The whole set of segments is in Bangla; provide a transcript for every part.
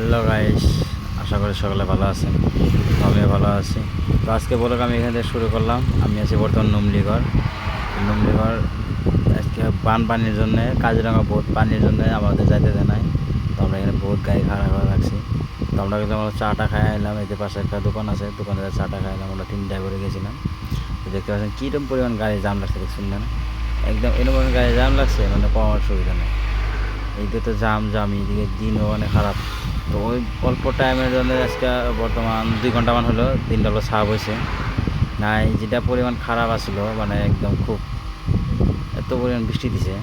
হ্যালো গাইস, আশা করি সকলে ভালো আছেন। আমিও ভালো আছি। তো আজকে বলক আমি এখান থেকে শুরু করলাম। আমি আছি বর্তমান নুমলিগড়। আজকে পানির জন্য, কাজিরঙা বহুত পানির জন্য আমাদের যাইতে দেয় নাই। তো আমরা এখানে বহুত গাড়ি খাড়া করে রাখছি। তো আমরা কিন্তু আমরা চাটা খাই এলাম। এতে পাশে একটা দোকান আছে, দোকানে চাটা খাই এলাম। আমরা 3 ড্রাইভারে গেছিলাম। তো দেখতে পাচ্ছেন কীরকম পরিমাণ গাড়ি জাম লাগছে, দেখছেন না? একদম এরকম গাড়ি জাম লাগছে, মানে পাওয়ার সুবিধা নেই। এইদিকে তো জাম এইদিকে দিনও অনেক খারাপ। তো ওই অল্প টাইমের জন্য আজকে বর্তমান 2 ঘন্টামান হলো দিনটা হলো সাফ হয়েছে। নাই যেটা পরিমাণ খারাপ আসলো, মানে একদম খুব এত পরিমাণ বৃষ্টি দিছে।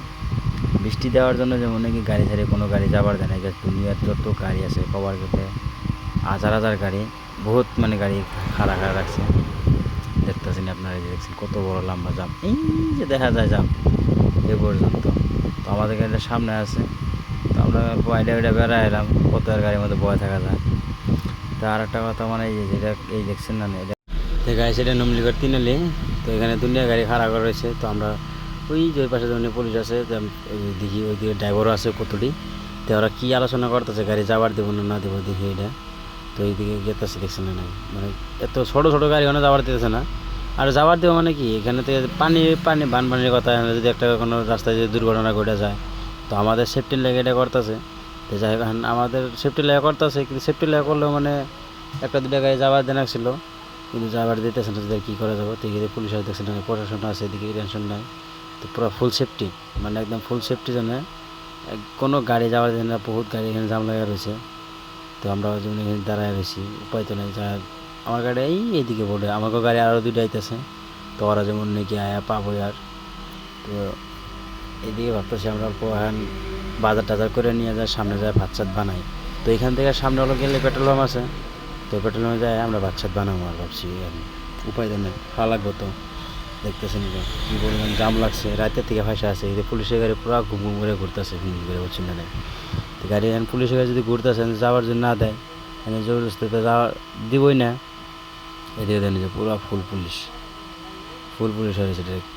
বৃষ্টি দেওয়ার জন্য যেমন নাকি গাড়ি ছাড়িয়ে কোনো গাড়ি যাবার দেয় না। দুনিয়ার যত গাড়ি আছে কভার করতে হাজার হাজার গাড়ি, বহুত মানে গাড়ি খাড়া রাখছে। দেখতেছেন আপনারা, এই যে দেখছেন কত বড় লম্বা জাম, এই যে দেখা যায় জাম এ পর্যন্ত। তো আমাদের গাড়িটা সামনে আছে। তো আমরা বাইরে বেড়ায় এলাম, কত আর গাড়ির মধ্যে বয়ে থাকা যায়। তো আর একটা কথা, মানে এই যেটা এই দেখছেন না, এটা গাড়ি সেটা নুমলিগড় তিনালি। তো এখানে দুনিয়া গাড়ি খাড়া করা রয়েছে। তো আমরা ওই যে পাশে যেমন পুলিশ আছে, দেখি ওইদিকে ড্রাইভারও আছে কতটি। তো ওরা কী আলোচনা করতেছে, গাড়ি যাবার দেবো না দেবো দেখি এটা। তো এইদিকে গেতেছে, দেখছেন না, মানে এত ছোটো ছোটো গাড়ি ওখানে যাবার দিতেছে না। আর যাবার দেবো মানে কি, এখানে থেকে বানপানির কথা, যদি একটা কোনো রাস্তায় যদি দুর্ঘটনা ঘটে যায়, তো আমাদের সেফটির লেগে এটা করতেছে। তো যাই হোক, আমাদের সেফটির লেগে করতেছে, কিন্তু সেফটির লেগে করলেও মানে একটা দুটা গাড়ি যাবার দেনা ছিল, কিন্তু যাবার দিতেছে না। তাদের কী করা যাবে? তো এদিকে পুলিশ আছে, দেখছেন না, প্রশাসন আছে, এদিকে টেনশন নাই। তো পুরো ফুল সেফটি, মানে একদম ফুল সেফটির জন্য কোনো গাড়ি যাওয়ার দেয় না। বহুত গাড়ি এখানে জাম লাগা রয়েছে। তো আমরা যেমন এখানে দাঁড়ায় রয়েছি, উপায় তো নেই। যা আমার গাড়ি এইদিকে বোর্ডে, আমাকেও গাড়ি আরও দুইটা আইতেছে। তো ওরা যেমন নাকি আয়া পাবো আর। তো এইদিকে ভাবতেছি আমরা অল্প এখন বাজার টাজার করে নিয়ে যায়, সামনে যায় ভাত চাত বানাই। তো এখান থেকে সামনে হলো গেলে পেট্রোল পাম্প আছে। তো পেট্রোল পাম্পে যায় আমরা ভাত চাত বানাবো। আর ভাবছি উপায় তো নেই, খাওয়া লাগবো। তো দেখতেছেন কী পরিমাণ জাম লাগছে, রাতের থেকে ভাসা আছে। এই যে পুলিশের গাড়ি পুরো ঘুম ঘুম করে ঘুরতেছে, ঘুম করে হচ্ছিল না। তো গাড়ি এখন পুলিশের গাড়ি যদি ঘুরতেছে, যাওয়ার জন্য না দেয়, জবরদস্তি তো যাওয়া দিবই না। এদিকে দেন যে পুরো ফুল পুলিশ হয়েছে ডাইরেক্ট,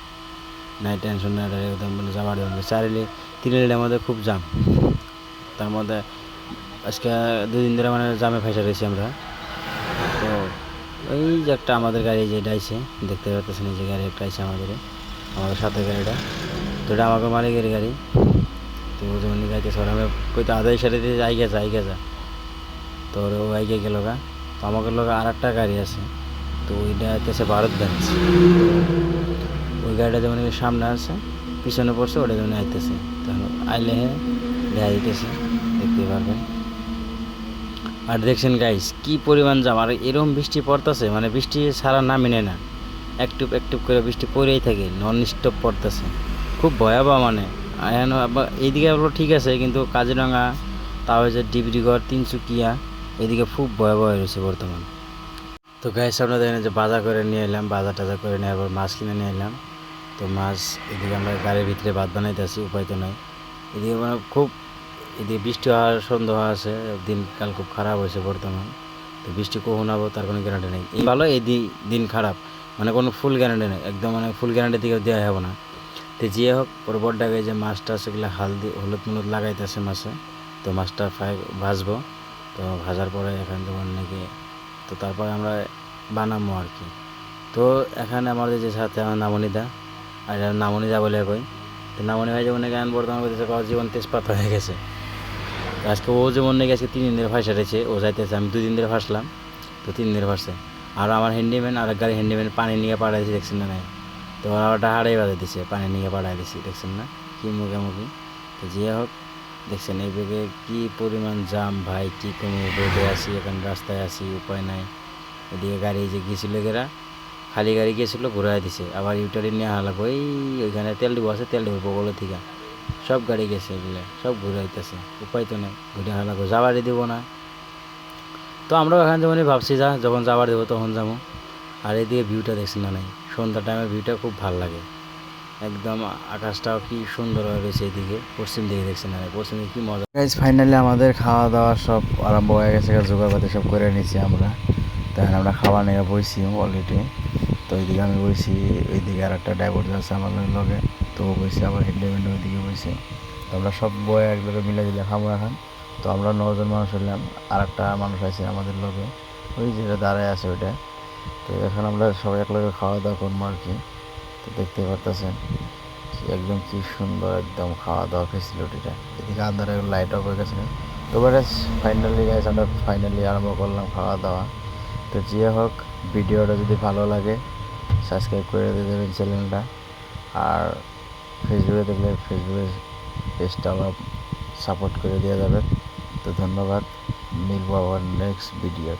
নাই টেনশন না, ডাইরেক্ট একদম মানে যাওয়ার দেবেন। চারিলে তিনলির মধ্যে খুব জাম। তার মধ্যে আজকে 2 দিন ধরে মানে জামে ফাঁসা রয়েছি আমরা। তো ওই যে একটা আমাদের গাড়ি যে ডাইছে, দেখতে পাচ্ছেন এই যে গাড়ি একটা আছে আমাদের সাথে গাড়িটা। তো এটা আমাকে মালিকের গাড়ি। তো যেমন গাইতেছে ওরা, আমি কইতে আদায় সাথে দিয়ে আই গেছা। তো ও আইগে গেল গা। তো আমাকে লোক আর একটা গাড়ি আছে। তো ওইটা হইতেছে ভারত বেঞ্চ। ওই গাড়িটা যেমন সামনে আছে, পিছনে পড়ছে, ওটা যেমন আইতেছে। তাহলে আইলে হ্যাঁ দেখা দিতেছে, দেখতে পারবেন। আর দেখছেন গাইস কি পরিমাণ জাম। আর এরকম বৃষ্টি পড়তেছে, মানে বৃষ্টি ছাড়া নামই নেয় না, একটুপ একটুপ করে বৃষ্টি পড়েই থাকে, নন স্টপ পড়তেছে, খুব ভয়াবহ। মানে এখন এইদিকে হলো ঠিক আছে, কিন্তু কাজিরঙা, তাও যে ডিব্রুগড়, তিনসুকিয়া, এদিকে খুব ভয়াবহ রয়েছে বর্তমান। তো গাইস আপনাদের যে বাজার করে নিয়ে এলাম, বাজার টাজার করে নিয়ে আবার মাছ কিনে নিয়ে এলাম। তো মাছ এদিকে আমরা গাড়ির ভিতরে ভাত বানাইতেছি, উপায় তো নাই। এদিকে মানে খুব, এদিকে বৃষ্টি হওয়ার সন্দেহ আছে, দিনকাল খুব খারাপ হয়েছে বর্তমান। তো বৃষ্টি কখন হবো তার কোনো গ্যারান্টি নেই। এই ভালো, এই দিন খারাপ, মানে কোনো ফুল গ্যারান্টি নেই, একদম মানে ফুল গ্যারান্টি দিকে দেওয়া হবে না। তো যে হোক, পরে বড়টাকে যে মাছটা সেগুলো হলুদ মুলুদ লাগাইতেছে মাছে। তো মাছটা ভাজবো। তো ভাজার পরে এখান যেমন নাকি, তো তারপরে আমরা বানাবো আর কি। তো এখানে আমাদের যে সাথে আমার নামনিদা, আর নামনিদা বলে কই। তো নামনি ভাই যেমন নাকি বর্তমান করতেছে, জীবন তেজপাত হয়ে গেছে। আজকে ও যেমন নাকি আজকে 3 দিন ধরে ফাঁসা রয়েছে, ও যাইতেছে, আমি 2 দিন ধরে ফাঁসলাম। তো 3 দিন ধরে ফাঁসছে। আর আমার হ্যান্ডিম্যান, আর গাড়ি হ্যান্ডিম্যান পানি নিয়ে পাঠাই দিয়েছে, দেখছেন না? নাই তো ওরা ওটা হাড়াই বাজে দিছে, পানি নিয়ে পাঠাই দিছি, দেখছেন না কি মুখোমুখি। তো যে হোক, দেখছেন এই বেগে কী পরিমাণ জাম ভাই, কী কোনো রোডে আসি, এখন রাস্তায় আসি, উপায় নাই। এদিকে গাড়ি যে গিয়েছিল গেরা, খালি গাড়ি গিয়েছিলো, ঘুরাই দিছে, আবার ইউটারি নিয়ে হালাবো। ওইখানে তেল ডিবো আছে, তেল ডিবো বগলে থেকে সব গাড়ি গেছে, এগুলো সব ঘুরাইতেছে, উপায় তো নেই, ঘুরে হালাবো, যাবারই দেবো না। তো আমরাও এখান যেমন ভাবছি যখন যাবার দেবো তখন যাবো। আর এদিকে ভিউটা দেখছি না, নাই সন্ধ্যা টাইমের ভিউটা খুব ভালো লাগে, একদম আকাশটাও কি সুন্দর হয়ে রয়েছে। এদিকে পশ্চিম দিকে দেখছি না, পশ্চিম দিকে কি মজা। গাইস ফাইনালি আমাদের খাওয়া দাওয়া সব আরম্ভ হয়ে গেছে, জোগাড়পাতি সব করে নিয়েছি আমরা। তখন আমরা খাওয়া নিয়ে বইছি অলরেডি। তো ওইদিকে আমি বইছি, ওইদিকে আর একটা ড্রাইভার আছে আমার লগে, তো ও বইছে, আবার হেডলাইট ওইদিকে বইছে। তো আমরা সব বয়ে একবারে মিলে দিলে খাবো এখন। তো আমরা 9 জন মানুষ হইলাম, আর একটা মানুষ আছে আমাদের লোকে, ওই যেটা দাঁড়ায় আছে ওইটা। তো এখন আমরা সবাই এক লগে খাওয়া দাওয়া করবো আর কি। তো দেখতে পারতেছেন একদম কি সুন্দর একদম খাওয়া দাওয়া ফেসিলিটিটা। এদিকে আন্ধারে লাইট অফ হয়ে গেছে। তো ফাইনালি গাইস আমরা আরম্ভ করলাম খাওয়া দাওয়া। তো যে হোক, ভিডিওটা যদি ভালো লাগে সাবস্ক্রাইব করে দিয়ে দেবেন চ্যানেলটা, আর ফেসবুকে দেখলে ফেসবুকে পেজটা আমার সাপোর্ট করে দেওয়া যাবে। তো ধন্যবাদ, মিলবো আবার নেক্সট ভিডিও।